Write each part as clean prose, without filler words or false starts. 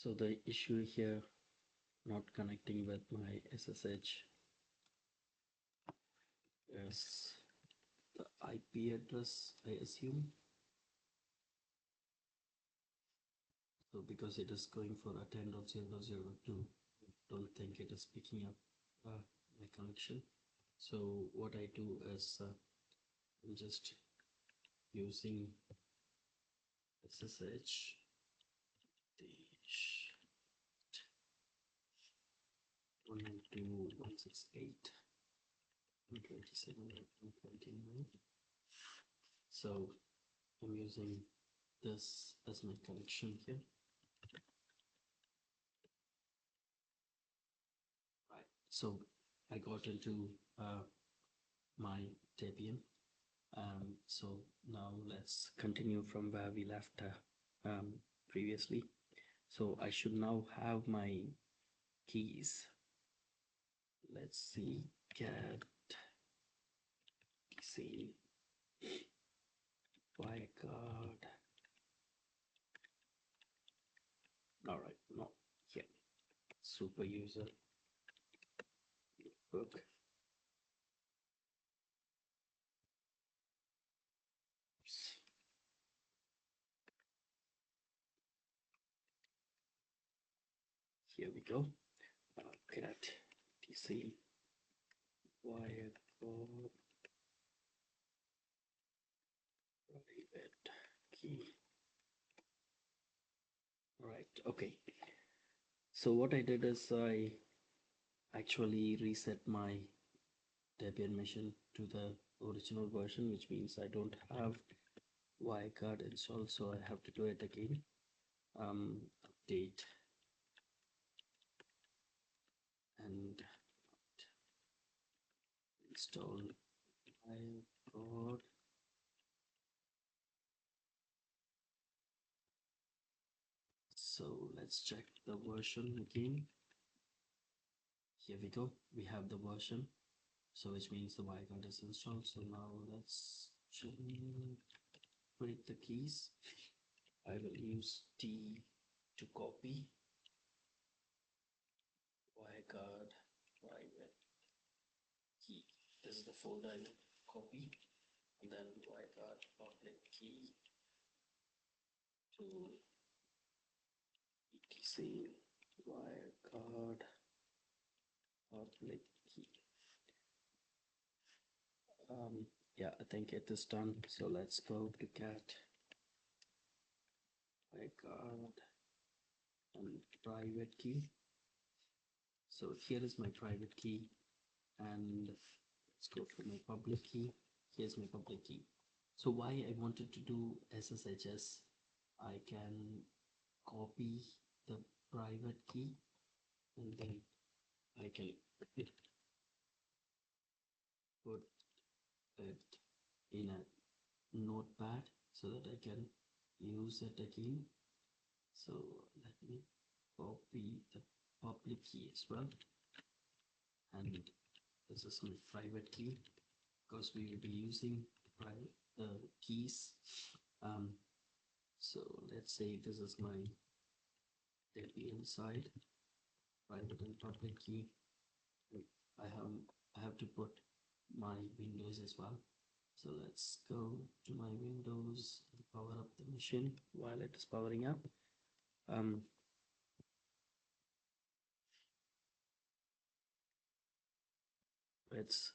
So the issue here not connecting with my SSH is the IP address, I assume. So because it is going for a 10.0.0.2, I don't think it is picking up my connection. So what I do is I'm just using SSH 192.168.127.129. So I'm using this as my connection here. Right. So I got into my Debian. So now let's continue from where we left previously. So I should now have my keys. Let's see, get see WireGuard. All right, no, here, super user book. Here we go. Get DC WireGuard private key. Right, okay. So what I did is I actually reset my Debian machine to the original version, which means I don't have WireGuard installed, so I have to do it again. Update and install WireGuard. So let's check the version again. Here we go. We have the version, so which means the WireGuard is installed. So now let's create the keys. I will use T to copy WireGuard private key. This is the folder I will copy, and then WireGuard public key to etc WireGuard public key. Yeah, I think it is done. So let's go to get WireGuard and private key. So here is my private key, and let's go for my public key. Here's my public key. So why I wanted to do SSHs, I can copy the private key and then I can put it in a notepad so that I can use it again. So let me copy the public key as well, and this is my private key because we will be using the keys. So let's say this is my Debian side private and public key. I have to put my Windows as well. So let's go to my Windows and power up the machine while it is powering up. Let's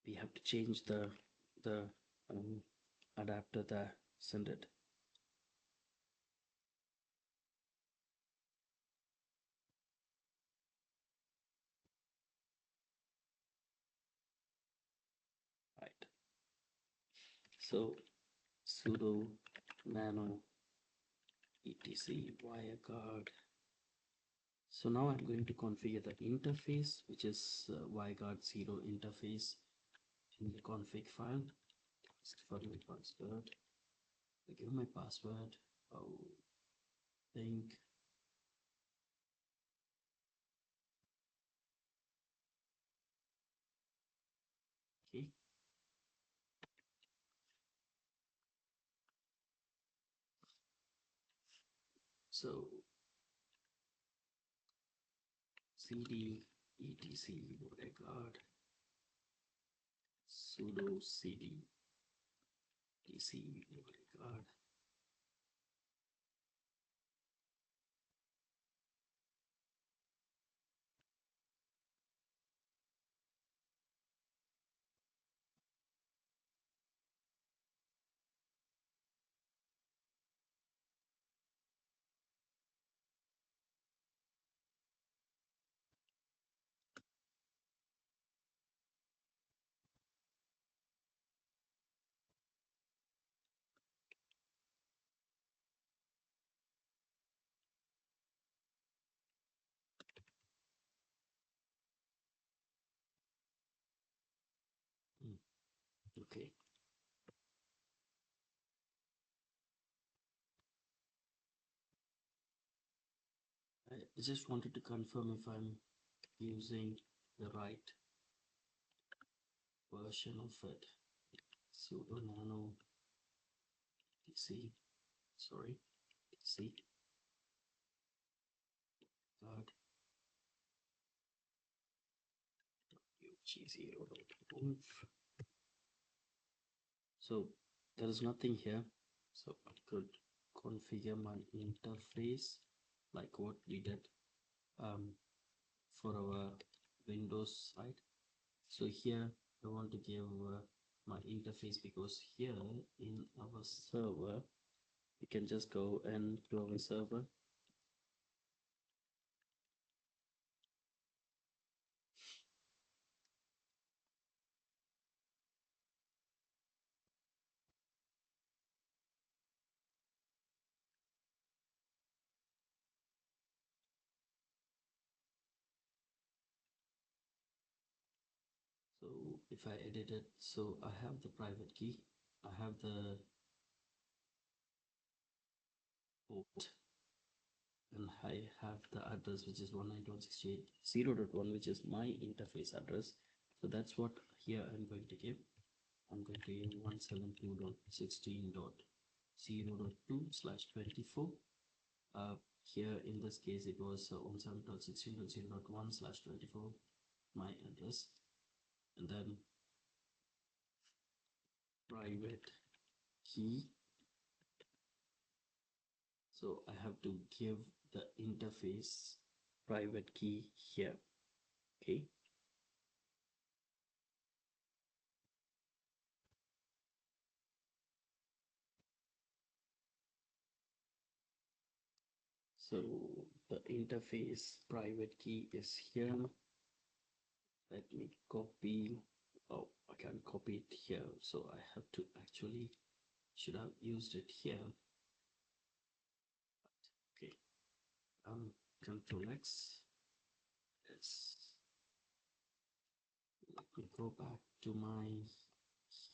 we have to change the adapter there, send it. Right. So sudo nano etc WireGuard. So now I'm going to configure the interface, which is WireGuard 0 interface in the config file. For my password, I give my password. Oh, think okay. So cd etc WireGuard sudo cd etc WireGuard. Okay. I just wanted to confirm if I'm using the right version of it. Sudo nano dc, sorry, dc guard ug0.conf. So there is nothing here, so I could configure my interface like what we did for our Windows site. So here I want to give my interface, because here in our server you can just go and to our server. So if I edit it, so I have the private key, I have the port, and I have the address which is 192.168.0.1, which is my interface address. So that's what here I'm going to give. I'm going to give 172.16.0.2/24. Here in this case it was 172.16.0.1/24, my address, and then private key. So I have to give the interface private key here. Okay. So the interface private key is here. Let me copy. Oh, I can't copy it here. So I have to actually, should have used it here. Okay. Control X. Yes. Let me go back to my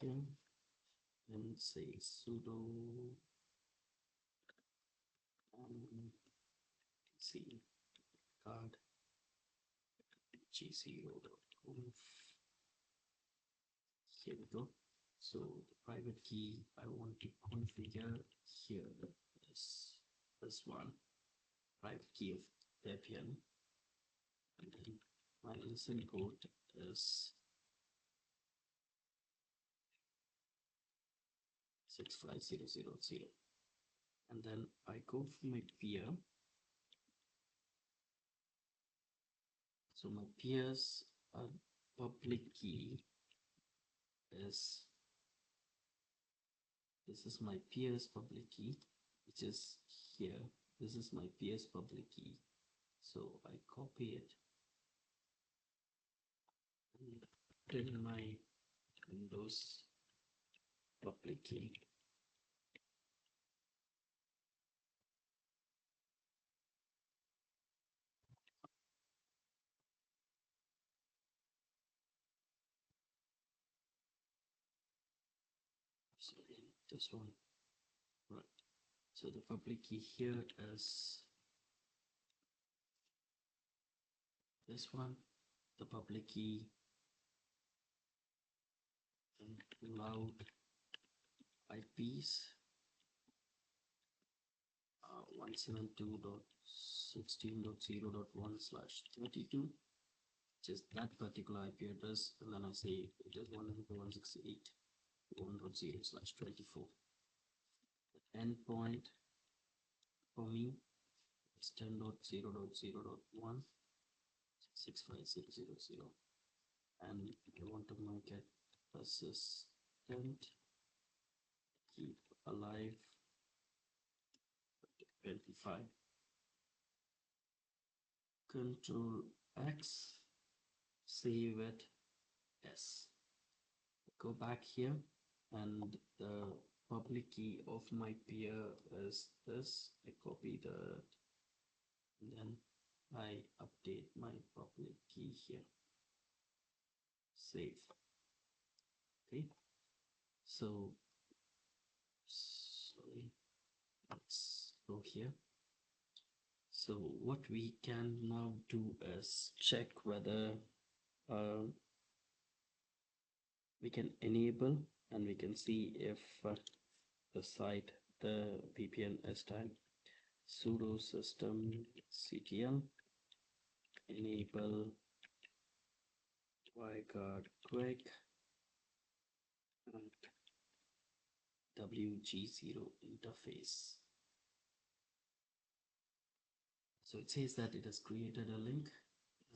here and say sudo c card g0.conf. Here we go. So the private key I want to configure here is this one, private key of Debian, and then my listen port is 65000, and then I go for my peer. So my peer's public key is, this is my peer's public key, which is here. This is my peer's public key. So I copy it and put in my Windows public key. So in this one, right? So the public key here is this one, the public key, and loud IPs 172.16.0.1/32, which is that particular IP address, and then I say it is 168.1.0/24. The endpoint for me is 10.0.0.1.65000, and I want to make it persistent, keep alive 25. Control X, save it S. Go back here, and the public key of my peer is this. I copy the, and then I update my public key here. Save. Okay. So sorry, let's go here. So what we can now do is check whether we can enable, and we can see if the site, the VPN is time. Sudo system ctl enable WireGuard quick and WG0 interface. So it says that it has created a link,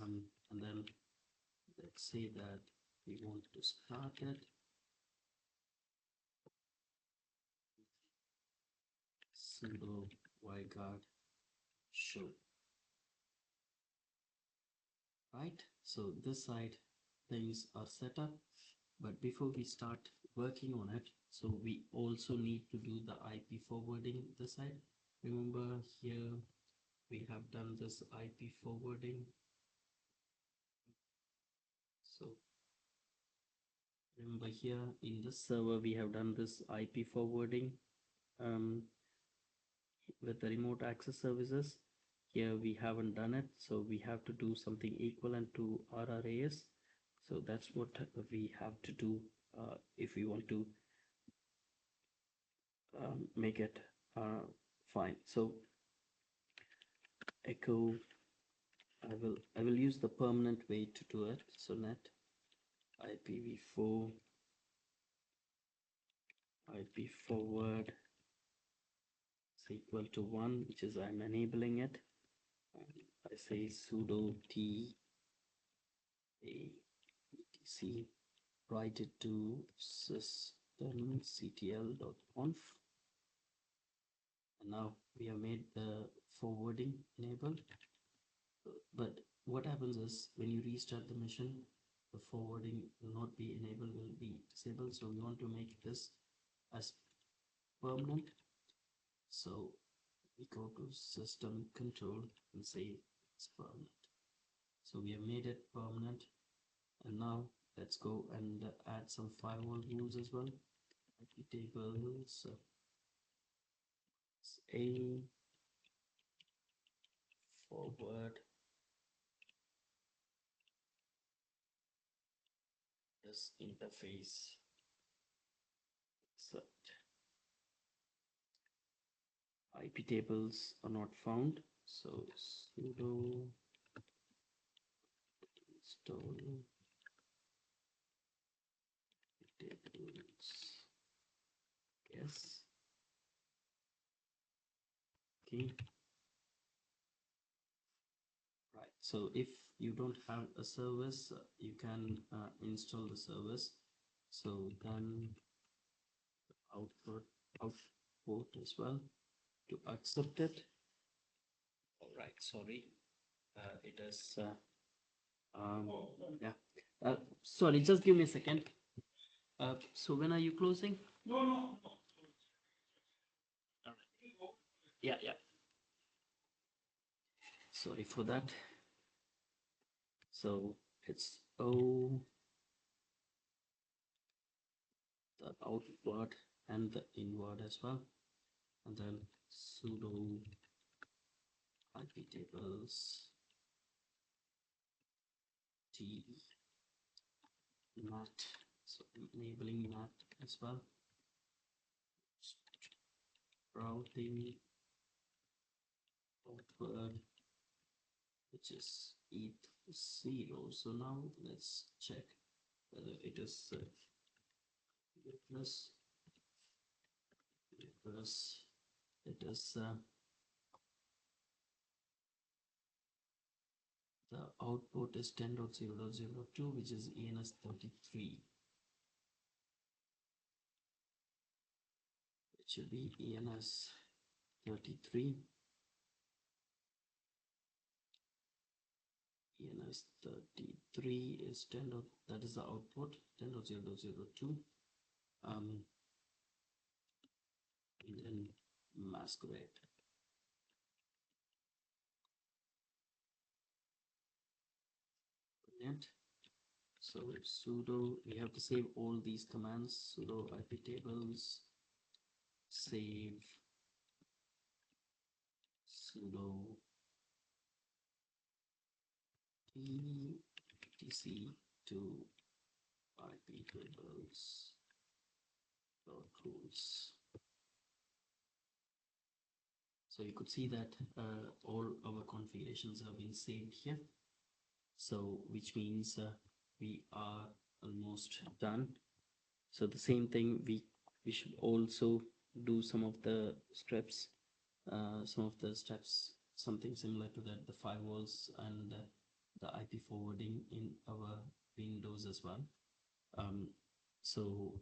and then let's say that we want to start it. Sudo WireGuard show. Right, so this side things are set up, but before we start working on it, so we also need to do the IP forwarding this side. Remember here we have done this IP forwarding. So remember here in this server we have done this IP forwarding with the remote access services. Here we haven't done it, so we have to do something equivalent to RRAS. So that's what we have to do if we want to make it fine. So echo, I will use the permanent way to do it. So net IPv4 IP forward is equal to 1, which is I'm enabling it. I say sudo t a etc, write it to systemctl.conf, and now we have made the forwarding enabled. But what happens is when you restart the machine, the forwarding will not be enabled, will be disabled. So we want to make this as permanent. So we go to system control and say it's permanent. So we have made it permanent, and now let's go and add some firewall rules as well. IP tables a forward this interface set. IP tables are not found, so sudo install tables. Yes. Okay. Right. So if you don't have a service, you can install the service. So then output as well to accept it. All right. Sorry. It is. Yeah. Sorry. Just give me a second. So when are you closing? No. All right. Yeah. Sorry for that. So it's O, the outward and the inward as well, and then sudo IP tables t NAT, so enabling NAT as well, routing of which is ETH0. So now let's check whether it is plus because it is the output is 10.0.02, which is ENS33. It should be ENS33. ENS33 is 10. That is the output 10.0.02. And then masquerade. Brilliant. So sudo, we have to save all these commands. Sudo iptables, save, sudo etc to iptables rules. So you could see that all our configurations have been saved here. So which means we are almost done. So the same thing, we should also do some of the steps, something similar to that, the firewalls and the IP forwarding in our Windows as well. So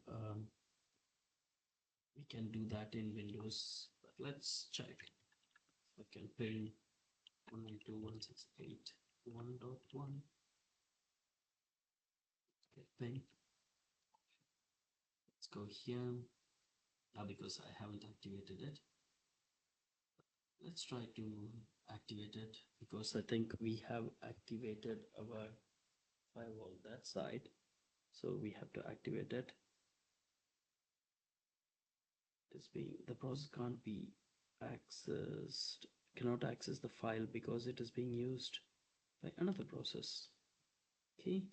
we can do that in Windows, but let's check. I can ping 192.168.1.1. Okay, ping. Let's go here. Now because I haven't activated it, let's try to activate it, because I think we have activated our firewall that side, so we have to activate it. The process can't be accessed, cannot access the file because it is being used by another process. Okay,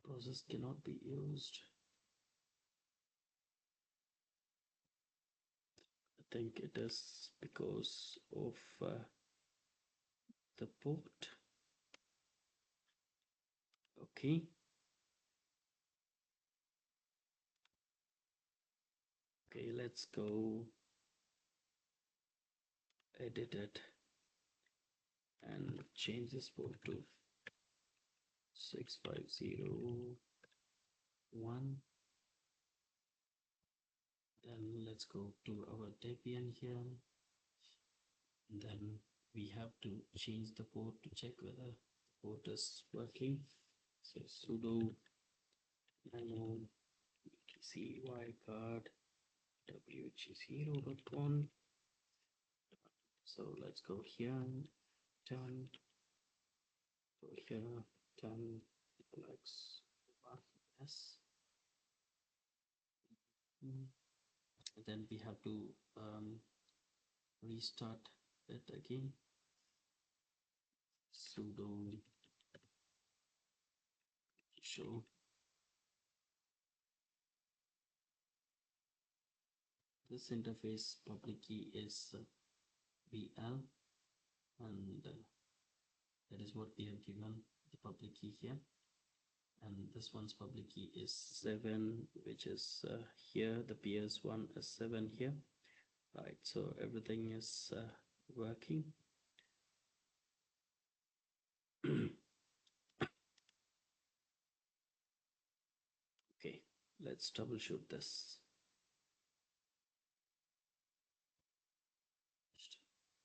process cannot be used. I think it is because of the port. Okay, let's go edit it and change this port to 6501. Then let's go to our Debian here. And then we have to change the port to check whether the port is working. So sudo nano etc WireGuard wg0.1. So let's go here, 10, go here, 10 flex s. And then we have to restart it again. Sudo show. This interface public key is BL, and that is what we have given the public key here. And this one's public key is 7, which is here. The PS1 is 7 here. Right, so everything is working. Okay, let's troubleshoot this.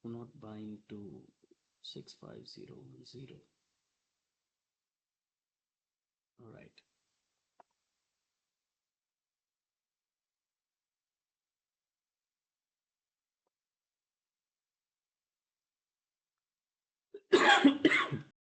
Do not bind to 65010. All right.